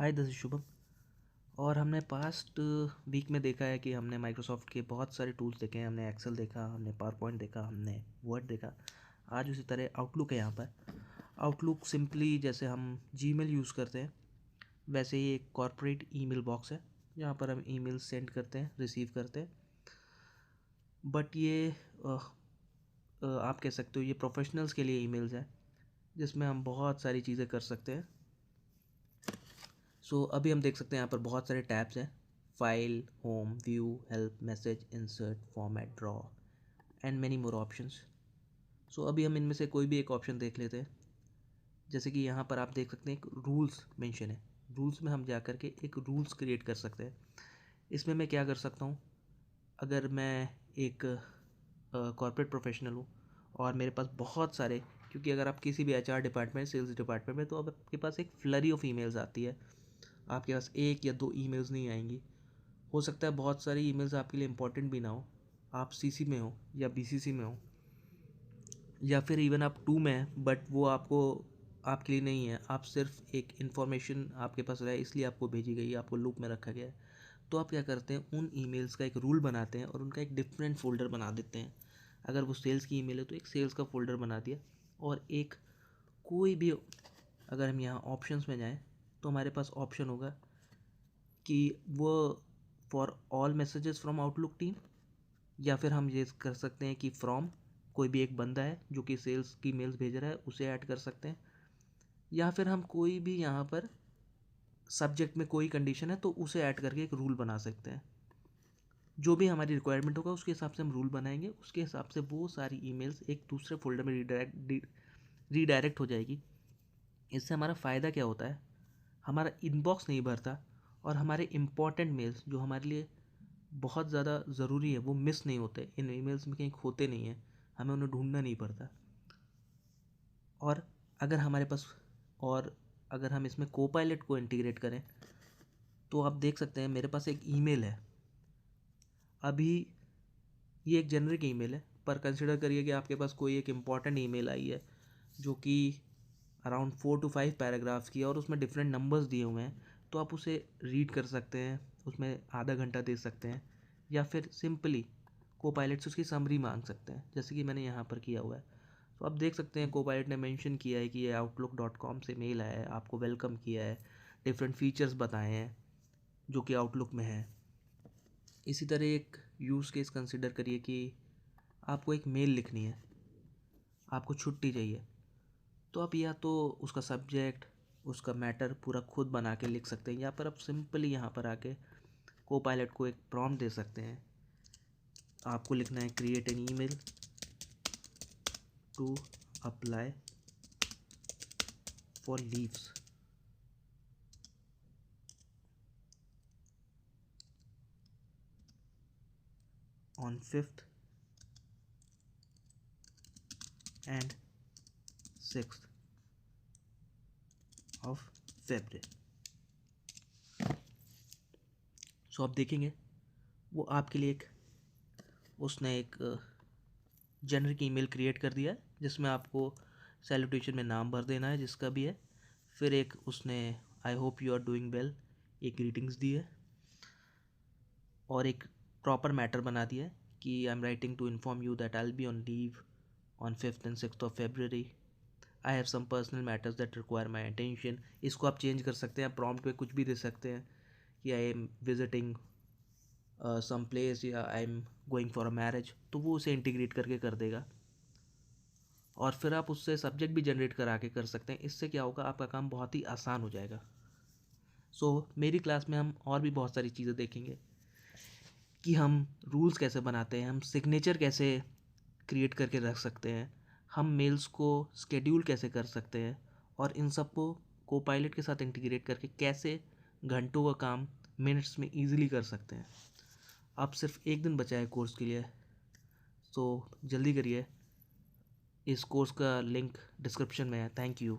Hi, this is Shubham. और हमने past week में देखा है कि हमने माइक्रोसॉफ्ट के बहुत सारे टूल्स देखे हैं। हमने एक्सेल देखा, हमने पावर पॉइंट देखा, हमने वर्ड देखा। आज उसी तरह आउटलुक है यहाँ पर। आउटलुक सिंपली जैसे हम जीमेल यूज़ करते हैं वैसे ही एक कॉर्पोरेट ईमेल बॉक्स है जहाँ पर हम ईमेल सेंड करते हैं, रिसीव करते हैं। बट ये आप कह सकते हो ये प्रोफेशनल्स के लिए ईमेल्स हैं जिसमें हम बहुत सारी चीज़ें कर सकते हैं। अभी हम देख सकते हैं यहाँ पर बहुत सारे टैब्स हैं: file, home, view, help, message, insert, format, draw and many more options. अभी हम इनमें से कोई भी एक ऑप्शन देख लेते हैं। जैसे कि यहाँ पर आप देख सकते हैं एक रूल्स मेंशन है। रूल्स में हम जा कर के एक रूल्स क्रिएट कर सकते हैं। इसमें मैं क्या कर सकता हूँ, अगर मैं एक कॉर्पोरेट प्रोफेशनल हूँ और मेरे पास बहुत सारे, क्योंकि अगर आप किसी भी एचआर डिपार्टमेंट, सेल्स डिपार्टमेंट में, तो अब आपके पास एक फ्लरी ऑफ ईमेल्स आती है। आपके पास एक या दो ईमेल्स नहीं आएंगी। हो सकता है बहुत सारी ईमेल्स आपके लिए इम्पोर्टेंट भी ना हो, आप सीसी में हो या बीसीसी में हो, या फिर इवन आप टू में हैं बट वो आपके लिए नहीं है। आप सिर्फ एक इन्फॉर्मेशन आपके पास रहे इसलिए आपको भेजी गई है, आपको लूप में रखा गया है। तो आप क्या करते हैं, उन ईमेल्स का एक रूल बनाते हैं और उनका एक डिफरेंट फोल्डर बना देते हैं। अगर वो सेल्स की ईमेल है तो एक सेल्स का फोल्डर बना दिया, और एक कोई भी, अगर हम यहाँ ऑप्शंस में जाएं तो हमारे पास ऑप्शन होगा कि वो for all messages from outlook team, या फिर हम ये कर सकते हैं कि फ्रॉम कोई भी एक बंदा है जो कि सेल्स की मेल्स भेज रहा है उसे ऐड कर सकते हैं, या फिर हम कोई भी यहाँ पर सब्जेक्ट में कोई कंडीशन है तो उसे ऐड करके एक रूल बना सकते हैं। जो भी हमारी रिक्वायरमेंट होगा उसके हिसाब से हम रूल बनाएंगे, उसके हिसाब से वो सारी ईमेल्स एक दूसरे फोल्डर में रीडायरेक्ट हो जाएगी। इससे हमारा फ़ायदा क्या होता है, हमारा इनबॉक्स नहीं भरता और हमारे इम्पॉर्टेंट मेल्स जो हमारे लिए बहुत ज़्यादा ज़रूरी है वो मिस नहीं होते। इन ईमेल्स में कहीं खोते नहीं हैं, हमें उन्हें ढूंढना नहीं पड़ता। और अगर हमारे पास, और अगर हम इसमें कोपायलट को इंटीग्रेट करें तो आप देख सकते हैं मेरे पास एक ईमेल है। अभी ये एक जेनरिक ईमेल है, पर कंसिडर करिए कि आपके पास कोई एक इम्पॉर्टेंट ईमेल आई है जो कि अराउंड 4 to 5 पैराग्राफ्स की है और उसमें डिफरेंट नंबर्स दिए हुए हैं। तो आप उसे रीड कर सकते हैं, उसमें आधा घंटा दे सकते हैं, या फिर सिंपली कोपायलट से उसकी समरी मांग सकते हैं, जैसे कि मैंने यहाँ पर किया हुआ है। तो आप देख सकते हैं कोपायलट ने मेंशन किया है कि ये outlook.com से मेल आया है, आपको वेलकम किया है, डिफरेंट फीचर्स बताए हैं जो कि आउटलुक में है। इसी तरह एक यूज़ केस कंसिडर करिए कि आपको एक मेल लिखनी है, आपको छुट्टी चाहिए, तो आप या तो उसका सब्जेक्ट, उसका मैटर पूरा खुद बना के लिख सकते हैं, या पर आप सिंपली यहाँ पर आके कोपायलट को एक प्रॉम्प्ट दे सकते हैं। आपको लिखना है create an email to apply for leaves on 5th and 6th of February। आप देखेंगे वो आपके लिए उसने एक जेनरिक ईमेल क्रिएट कर दिया है जिसमें आपको सैल्यूटेशन में नाम भर देना है जिसका भी है। फिर एक उसने I hope you are doing well एक ग्रीटिंग्स दी है, और एक प्रॉपर मैटर बना दिया है कि I am writing to inform you that I will be on leave on 5th and 6th of February। I have some personal matters that require my attention. इसको आप चेंज कर सकते हैं, प्रॉम्प्ट पे कुछ भी दे सकते हैं कि I am visiting some place, या I am going for a marriage, तो वो उसे इंटीग्रेट करके कर देगा। और फिर आप उससे सब्जेक्ट भी जनरेट करा के कर सकते हैं। इससे क्या होगा, आपका काम बहुत ही आसान हो जाएगा। मेरी क्लास में हम और भी बहुत सारी चीज़ें देखेंगे कि हम रूल्स कैसे बनाते हैं, हम सिग्नेचर कैसे क्रिएट करके रख सकते हैं, हम मेल्स को स्केड्यूल कैसे कर सकते हैं, और इन सब को कोपायलट के साथ इंटीग्रेट करके कैसे घंटों का काम मिनट्स में ईजिली कर सकते हैं। अब सिर्फ एक दिन बचा है कोर्स के लिए, जल्दी करिए। इस कोर्स का लिंक डिस्क्रिप्शन में है। Thank you.